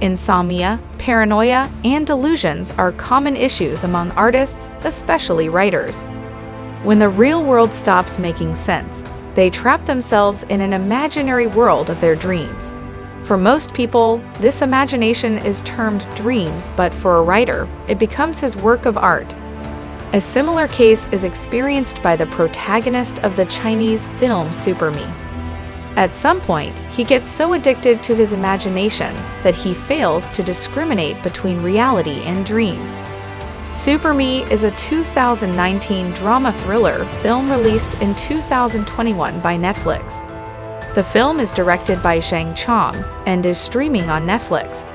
Insomnia, paranoia, and delusions are common issues among artists, especially writers. When the real world stops making sense, they trap themselves in an imaginary world of their dreams. For most people, this imagination is termed dreams, but for a writer, it becomes his work of art. A similar case is experienced by the protagonist of the Chinese film Super Me. At some point, he gets so addicted to his imagination that he fails to discriminate between reality and dreams. Super Me is a 2019 drama thriller film released in 2021 by Netflix. The film is directed by Zhang Chong and is streaming on Netflix.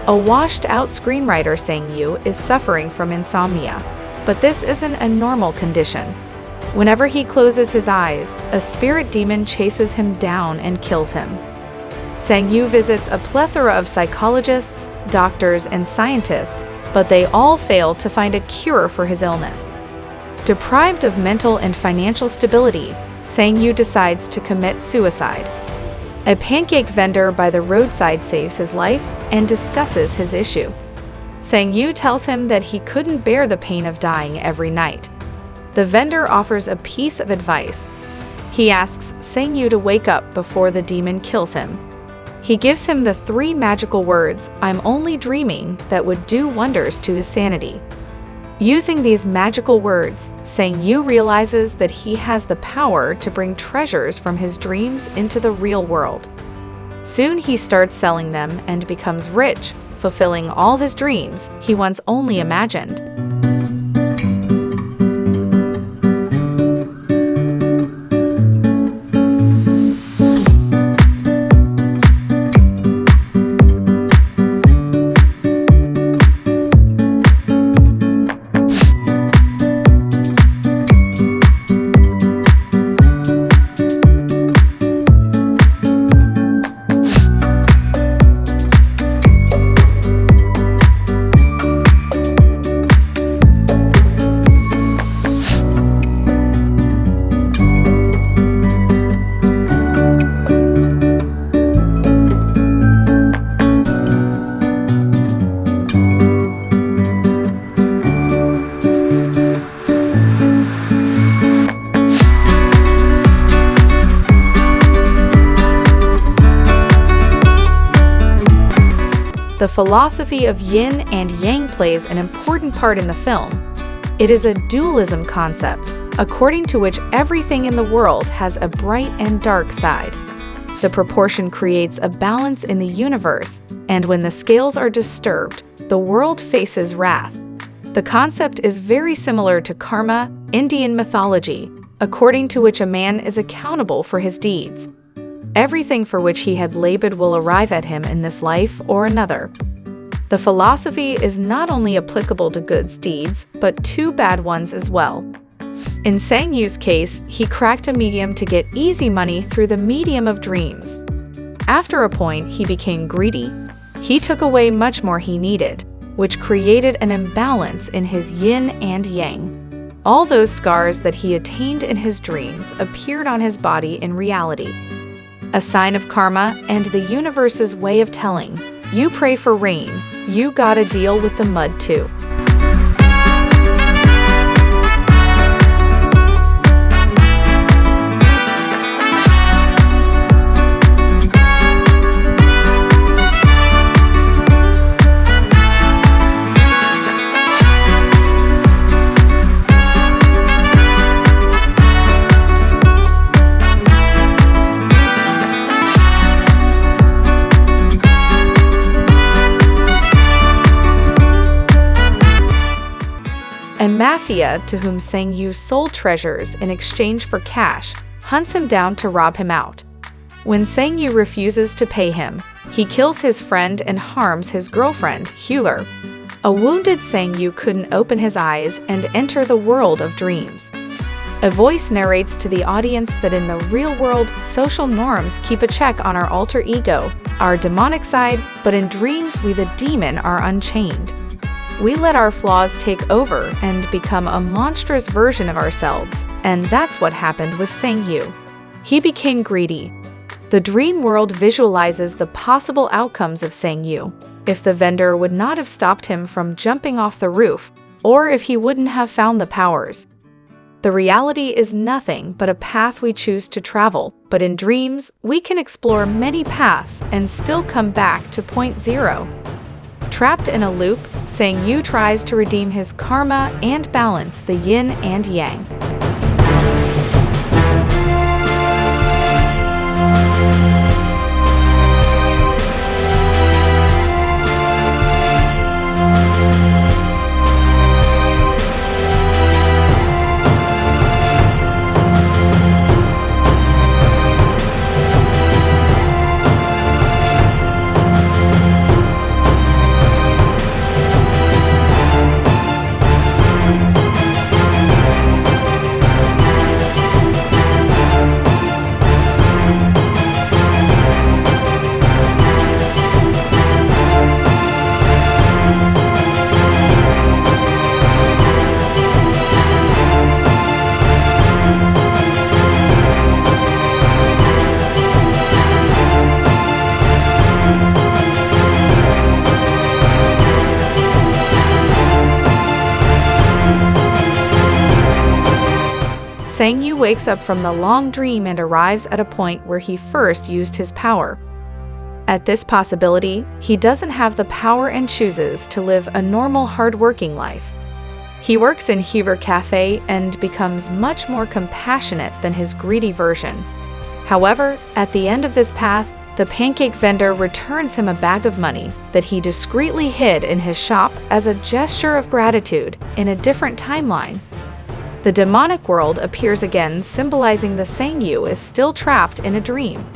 A washed-out screenwriter Zhang Yu is suffering from insomnia, but this isn't a normal condition. Whenever he closes his eyes, a spirit demon chases him down and kills him. Zhang Yu visits a plethora of psychologists, doctors, and scientists, but they all fail to find a cure for his illness. Deprived of mental and financial stability, Zhang Yu decides to commit suicide. A pancake vendor by the roadside saves his life and discusses his issue. Zhang Yu tells him that he couldn't bear the pain of dying every night. The vendor offers a piece of advice. He asks Zhang Yu to wake up before the demon kills him. He gives him the 3 magical words, "I'm only dreaming," that would do wonders to his sanity. Using these magical words, Zhang Yu realizes that he has the power to bring treasures from his dreams into the real world. Soon he starts selling them and becomes rich, fulfilling all his dreams he once only imagined. The philosophy of yin and yang plays an important part in the film. It is a dualism concept, according to which everything in the world has a bright and dark side. The proportion creates a balance in the universe, and when the scales are disturbed, the world faces wrath. The concept is very similar to karma, Indian mythology, according to which a man is accountable for his deeds. Everything for which he had labored will arrive at him in this life or another. The philosophy is not only applicable to good deeds, but to bad ones as well. In Sang Yu's case, he cracked a medium to get easy money through the medium of dreams. After a point, he became greedy. He took away much more he needed, which created an imbalance in his yin and yang. All those scars that he attained in his dreams appeared on his body in reality. A sign of karma and the universe's way of telling, you pray for rain, you gotta deal with the mud too. A mafia to whom Sang Yu sold treasures in exchange for cash hunts him down to rob him out. When Sang Yu refuses to pay him, he kills his friend and harms his girlfriend, Huler. A wounded Sang Yu couldn't open his eyes and enter the world of dreams. A voice narrates to the audience that in the real world, social norms keep a check on our alter ego, our demonic side, but in dreams we the demon are unchained. We let our flaws take over and become a monstrous version of ourselves, and that's what happened with Sang Yu. He became greedy. The dream world visualizes the possible outcomes of Sang Yu, if the vendor would not have stopped him from jumping off the roof, or if he wouldn't have found the powers. The reality is nothing but a path we choose to travel, but in dreams, we can explore many paths and still come back to point zero. Trapped in a loop, Sang Yu tries to redeem his karma and balance the yin and yang. Sang Yu wakes up from the long dream and arrives at a point where he first used his power. At this possibility, he doesn't have the power and chooses to live a normal, hard-working life. He works in Hoover Cafe and becomes much more compassionate than his greedy version. However, at the end of this path, the pancake vendor returns him a bag of money that he discreetly hid in his shop as a gesture of gratitude in a different timeline. The demonic world appears again, symbolizing the Sang Yu is still trapped in a dream.